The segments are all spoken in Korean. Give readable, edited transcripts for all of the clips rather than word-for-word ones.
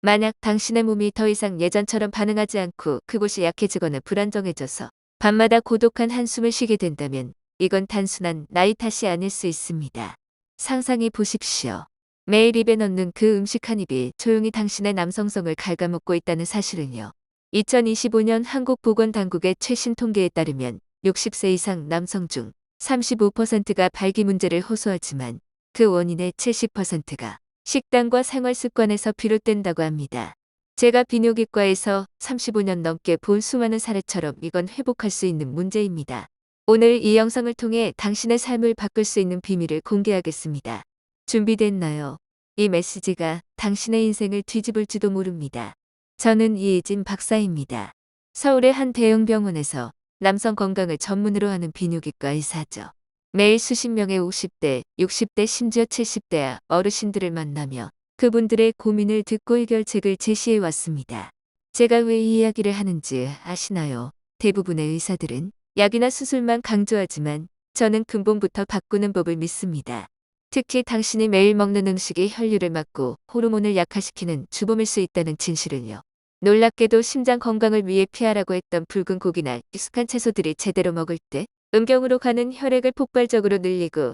만약 당신의 몸이 더 이상 예전처럼 반응하지 않고 그곳이 약해지거나 불안정해져서 밤마다 고독한 한숨을 쉬게 된다면 이건 단순한 나이 탓이 아닐 수 있습니다. 상상해 보십시오. 매일 입에 넣는 그 음식 한 입이 조용히 당신의 남성성을 갉아먹고 있다는 사실은요. 2025년 한국보건당국의 최신 통계에 따르면 60세 이상 남성 중 35%가 발기 문제를 호소하지만 그 원인의 70%가 식단과 생활 습관에서 비롯된다고 합니다. 제가 비뇨기과에서 35년 넘게 본 수많은 사례처럼 이건 회복할 수 있는 문제입니다. 오늘 이 영상을 통해 당신의 삶을 바꿀 수 있는 비밀을 공개하겠습니다. 준비됐나요? 이 메시지가 당신의 인생을 뒤집을지도 모릅니다. 저는 이혜진 박사입니다. 서울의 한 대형 병원에서 남성 건강을 전문으로 하는 비뇨기과 의사죠. 매일 수십 명의 50대, 60대, 심지어 70대 어르신들을 만나며 그분들의 고민을 듣고 해결책을 제시해 왔습니다. 제가 왜 이 이야기를 하는지 아시나요? 대부분의 의사들은 약이나 수술만 강조하지만 저는 근본부터 바꾸는 법을 믿습니다. 특히 당신이 매일 먹는 음식이 혈류를 막고 호르몬을 약화시키는 주범일 수 있다는 진실을요. 놀랍게도 심장 건강을 위해 피하라고 했던 붉은 고기나 익숙한 채소들이 제대로 먹을 때 음경으로 가는 혈액을 폭발적으로 늘리고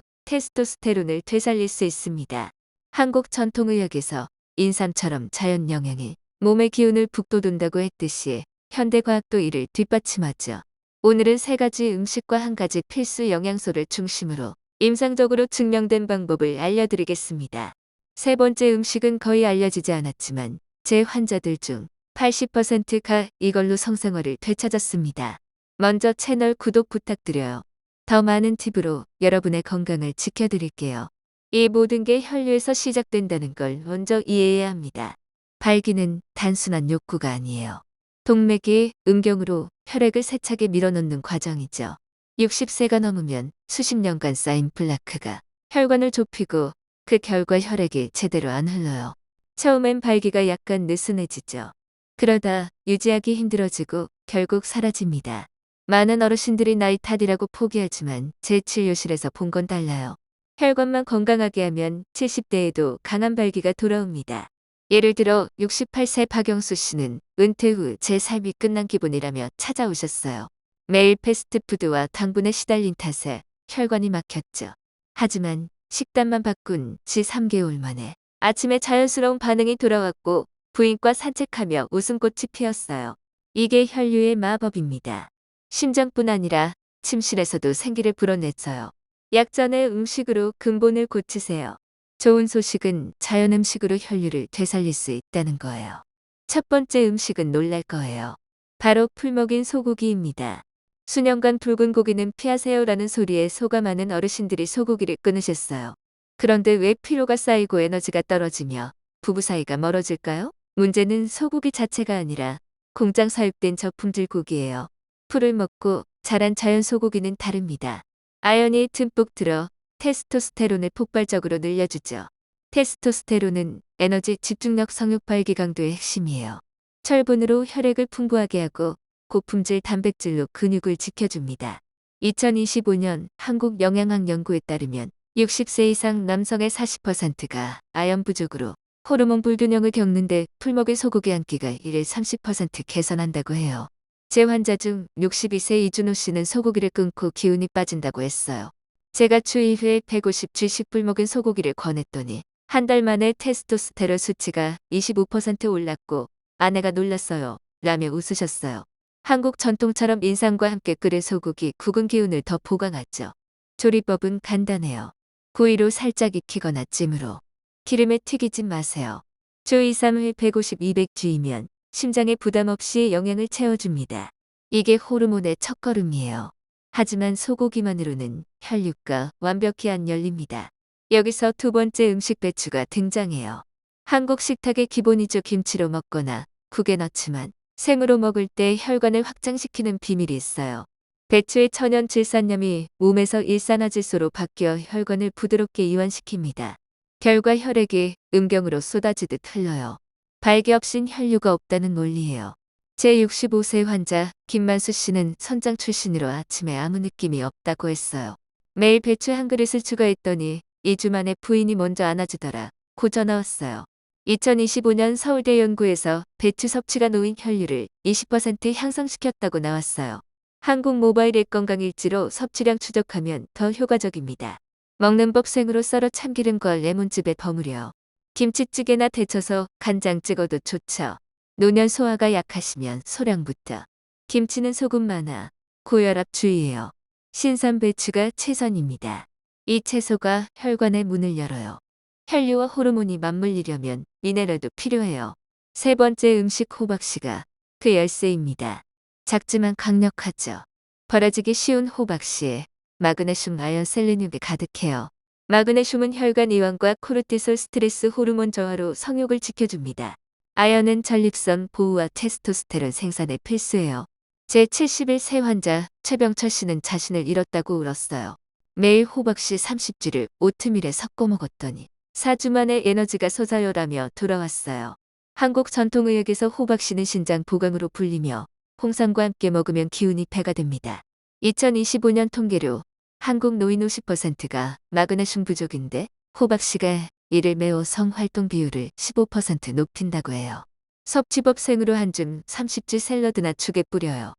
테스토스테론을 되살릴 수 있습니다. 한국 전통의학에서 인삼처럼 자연 영양이 몸의 기운을 북돋운다고 했듯이 현대과학도 이를 뒷받침하죠. 오늘은 세 가지 음식과 한 가지 필수 영양소를 중심으로 임상적으로 증명된 방법을 알려드리겠습니다. 세 번째 음식은 거의 알려지지 않았지만 제 환자들 중 80%가 이걸로 성생활을 되찾았습니다. 먼저 채널 구독 부탁드려요. 더 많은 팁으로 여러분의 건강을 지켜드릴게요. 이 모든 게 혈류에서 시작된다는 걸 먼저 이해해야 합니다. 발기는 단순한 욕구가 아니에요. 동맥이 음경으로 혈액을 세차게 밀어넣는 과정이죠. 60세가 넘으면 수십 년간 쌓인 플라크가 혈관을 좁히고 그 결과 혈액이 제대로 안 흘러요. 처음엔 발기가 약간 느슨해지죠. 그러다 유지하기 힘들어지고 결국 사라집니다. 많은 어르신들이 나이 탓이라고 포기하지만 제 진료실에서 본 건 달라요. 혈관만 건강하게 하면 70대에도 강한 발기가 돌아옵니다. 예를 들어 68세 박영수 씨는 은퇴 후 제 삶이 끝난 기분이라며 찾아오셨어요. 매일 패스트푸드와 당분에 시달린 탓에 혈관이 막혔죠. 하지만 식단만 바꾼 지 3개월 만에 아침에 자연스러운 반응이 돌아왔고 부인과 산책하며 웃음꽃이 피었어요. 이게 혈류의 마법입니다. 심장뿐 아니라 침실에서도 생기를 불어냈어요. 약전의 음식으로 근본을 고치세요. 좋은 소식은 자연 음식으로 혈류를 되살릴 수 있다는 거예요. 첫 번째 음식은 놀랄 거예요. 바로 풀먹인 소고기입니다. 수년간 붉은 고기는 피하세요라는 소리에 속아 많은 어르신들이 소고기를 끊으셨어요. 그런데 왜 피로가 쌓이고 에너지가 떨어지며 부부 사이가 멀어질까요? 문제는 소고기 자체가 아니라 공장 사육된 저품질 고기예요. 풀을 먹고 자란 자연 소고기는 다릅니다. 아연이 듬뿍 들어 테스토스테론을 폭발적으로 늘려주죠. 테스토스테론은 에너지, 집중력, 성욕 발기 강도의 핵심이에요. 철분으로 혈액을 풍부하게 하고 고품질 단백질로 근육을 지켜줍니다. 2025년 한국영양학 연구에 따르면 60세 이상 남성의 40%가 아연 부족으로 호르몬 불균형을 겪는데 풀먹인 소고기 한 끼가 이를 30% 개선한다고 해요. 제 환자 중 62세 이준호 씨는 소고기를 끊고 기운이 빠진다고 했어요. 제가 주 2회 150g씩 풀먹인 소고기를 권했더니 한 달 만에 테스토스테론 수치가 25% 올랐고 아내가 놀랐어요. 라며 웃으셨어요. 한국 전통처럼 인삼과 함께 끓인 소고기 국은 기운을 더 보강하죠. 조리법은 간단해요. 구이로 살짝 익히거나 찜으로. 기름에 튀기지 마세요. 주 2, 3회 150, 200g이면 심장에 부담 없이 영양을 채워줍니다. 이게 호르몬의 첫걸음이에요. 하지만 소고기만으로는 혈류가 완벽히 안 열립니다. 여기서 두 번째 음식 배추가 등장해요. 한국 식탁의 기본이죠. 김치로 먹거나 국에 넣지만 생으로 먹을 때 혈관을 확장시키는 비밀이 있어요. 배추의 천연 질산염이 몸에서 일산화질소로 바뀌어 혈관을 부드럽게 이완시킵니다. 결과 혈액이 음경으로 쏟아지듯 흘러요. 발기 없인 혈류가 없다는 논리예요. 제 65세 환자 김만수 씨는 선장 출신으로 아침에 아무 느낌이 없다고 했어요. 매일 배추 한 그릇을 추가했더니 2주 만에 부인이 먼저 안아주더라 고 전화 왔어요. 2025년 서울대 연구에서 배추 섭취가 노인 혈류를 20% 향상시켰다고 나왔어요. 한국 모바일 앱 건강일지로 섭취량 추적하면 더 효과적입니다. 먹는 법 생으로 썰어 참기름과 레몬즙에 버무려 김치찌개나 데쳐서 간장 찍어도 좋죠. 노년 소화가 약하시면 소량부터. 김치는 소금 많아 고혈압 주의해요. 신선 배추가 최선입니다. 이 채소가 혈관의 문을 열어요. 혈류와 호르몬이 맞물리려면 미네랄도 필요해요. 세 번째 음식 호박씨가 그 열쇠입니다. 작지만 강력하죠. 버려지기 쉬운 호박씨에 마그네슘, 아연, 셀레늄이 가득해요. 마그네슘은 혈관 이완과 코르티솔 스트레스 호르몬 저하로 성욕을 지켜줍니다. 아연은 전립선 보호와 테스토스테론 생산에 필수예요. 제71세 환자 최병철 씨는 자신을 잃었다고 울었어요. 매일 호박씨 30쥐를 오트밀에 섞어 먹었더니 4주 만에 에너지가 솟아요라며 돌아왔어요. 한국 전통의학에서 호박씨는 신장 보강으로 불리며 홍삼과 함께 먹으면 기운이 배가 됩니다. 2025년 통계로 한국 노인 50%가 마그네슘 부족인데 호박씨가 이를 메워 성활동 비율을 15% 높인다고 해요. 섭취법 생으로 한 줌 30주 샐러드나 죽에 뿌려요.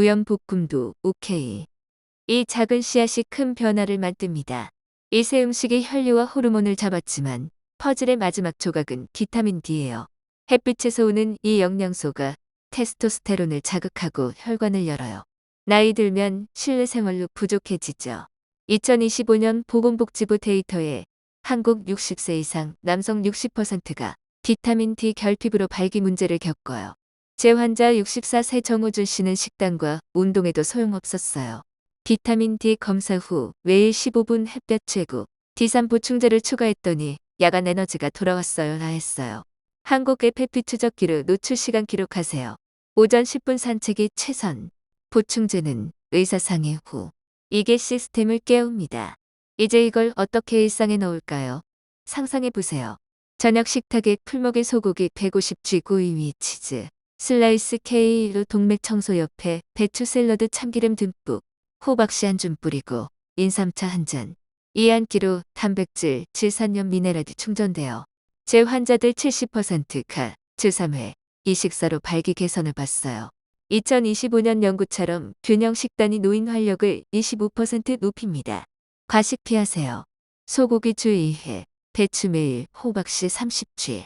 무염볶음도 오케이. 이 작은 씨앗이 큰 변화를 만듭니다. 이 세 음식이 혈류와 호르몬을 잡았지만 퍼즐의 마지막 조각은 비타민 D예요. 햇빛에서 오는 이 영양소가 테스토스테론을 자극하고 혈관을 열어요. 나이 들면 실내 생활로 부족해지죠. 2025년 보건복지부 데이터에 한국 60세 이상 남성 60%가 비타민 D 결핍으로 발기 문제를 겪어요. 제 환자 64세 정호준 씨는 식단과 운동에도 소용없었어요. 비타민 D 검사 후 매일 15분 햇볕 쬐고 D3 보충제를 추가했더니 야간 에너지가 돌아왔어요 나 했어요. 한국 앱 햇빛 추적기로 노출 시간 기록하세요. 오전 10분 산책이 최선. 보충제는 의사 상의 후. 이게 시스템을 깨웁니다. 이제 이걸 어떻게 일상에 넣을까요? 상상해 보세요. 저녁 식탁에 풀먹에 소고기 150g 구이 위 치즈, 슬라이스 K로 동맥 청소 옆에 배추 샐러드 참기름 듬뿍, 호박씨 한 줌 뿌리고 인삼차 한 잔. 이 한 끼로 단백질, 질산염, 미네랄이 충전돼요. 제 환자들 70%가 주3회 이 식사로 발기 개선을 봤어요. 2025년 연구처럼 균형 식단이 노인 활력을 25% 높입니다. 과식 피하세요. 소고기 주 2회, 배추 매일, 호박씨 30g.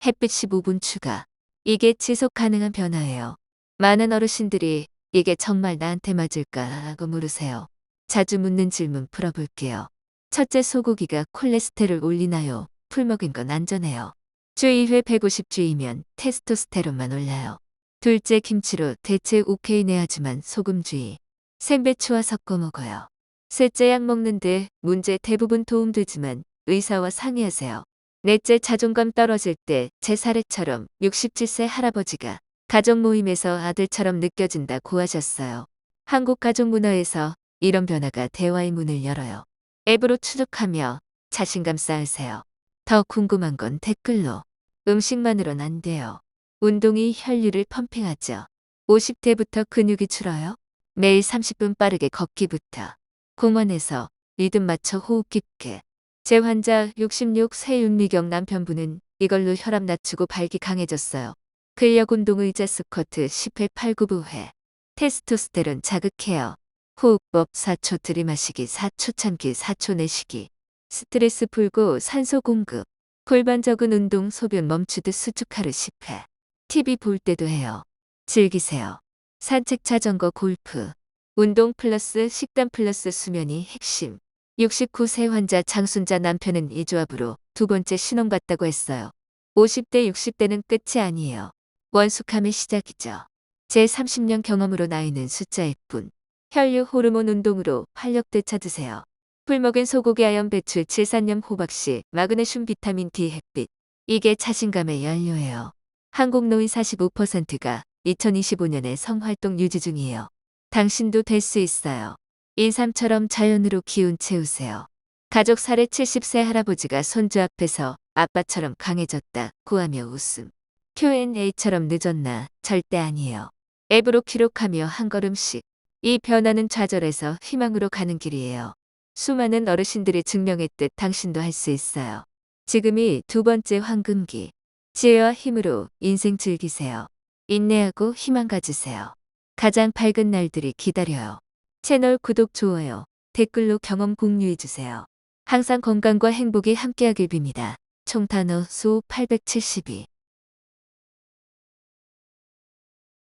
햇빛 15분 추가. 이게 지속 가능한 변화예요. 많은 어르신들이 이게 정말 나한테 맞을까 하고 물으세요. 자주 묻는 질문 풀어볼게요. 첫째, 소고기가 콜레스테롤 올리나요? 풀먹인 건 안전해요. 주 2회 150g이면 테스토스테론만 올라요. 둘째, 김치로 대체 오케이네 하지만 소금주의. 생배추와 섞어 먹어요. 셋째, 약 먹는데 문제 대부분 도움되지만 의사와 상의하세요. 넷째, 자존감 떨어질 때 제 사례처럼 67세 할아버지가 가족 모임에서 아들처럼 느껴진다고 하셨어요. 한국 가족 문화에서 이런 변화가 대화의 문을 열어요. 앱으로 추적하며 자신감 쌓으세요. 더 궁금한 건 댓글로. 음식만으론 안 돼요. 운동이 혈류를 펌핑하죠. 50대부터 근육이 줄어요. 매일 30분 빠르게 걷기부터. 공원에서 리듬 맞춰 호흡 깊게. 제 환자 66세 윤미경 남편분은 이걸로 혈압 낮추고 발기 강해졌어요. 근력 운동 의자 스쿼트 10회 8, 9, 9회. 테스토스테론 자극해요. 호흡법 4초 들이마시기 4초 참기 4초 내쉬기. 스트레스 풀고 산소 공급. 골반 적은 운동 소변 멈추듯 수축 하루 10회. TV 볼 때도 해요. 즐기세요. 산책, 자전거, 골프. 운동 플러스 식단 플러스 수면이 핵심. 69세 환자 장순자 남편은 이 조합으로 두 번째 신혼 갔다고 했어요. 50대 60대는 끝이 아니에요. 원숙함의 시작이죠. 제 30년 경험으로 나이는 숫자일 뿐. 혈류 호르몬 운동으로 활력 되찾으세요. 풀먹인 소고기, 아연, 배추, 질산염, 호박씨, 마그네슘, 비타민 D, 햇빛. 이게 자신감의 연료예요. 한국 노인 45%가 2025년에 성활동 유지 중이에요. 당신도 될 수 있어요. 인삼처럼 자연으로 기운 채우세요. 가족 사례 70세 할아버지가 손주 앞에서 아빠처럼 강해졌다고 하며 웃음. Q&A처럼 늦었나? 절대 아니에요. 앱으로 기록하며 한 걸음씩. 이 변화는 좌절에서 희망으로 가는 길이에요. 수많은 어르신들이 증명했듯 당신도 할 수 있어요. 지금이 두 번째 황금기. 지혜와 힘으로 인생 즐기세요. 인내하고 희망 가지세요. 가장 밝은 날들이 기다려요. 채널 구독, 좋아요, 댓글로 경험 공유해주세요. 항상 건강과 행복이 함께하길 빕니다. 총탄호 수 872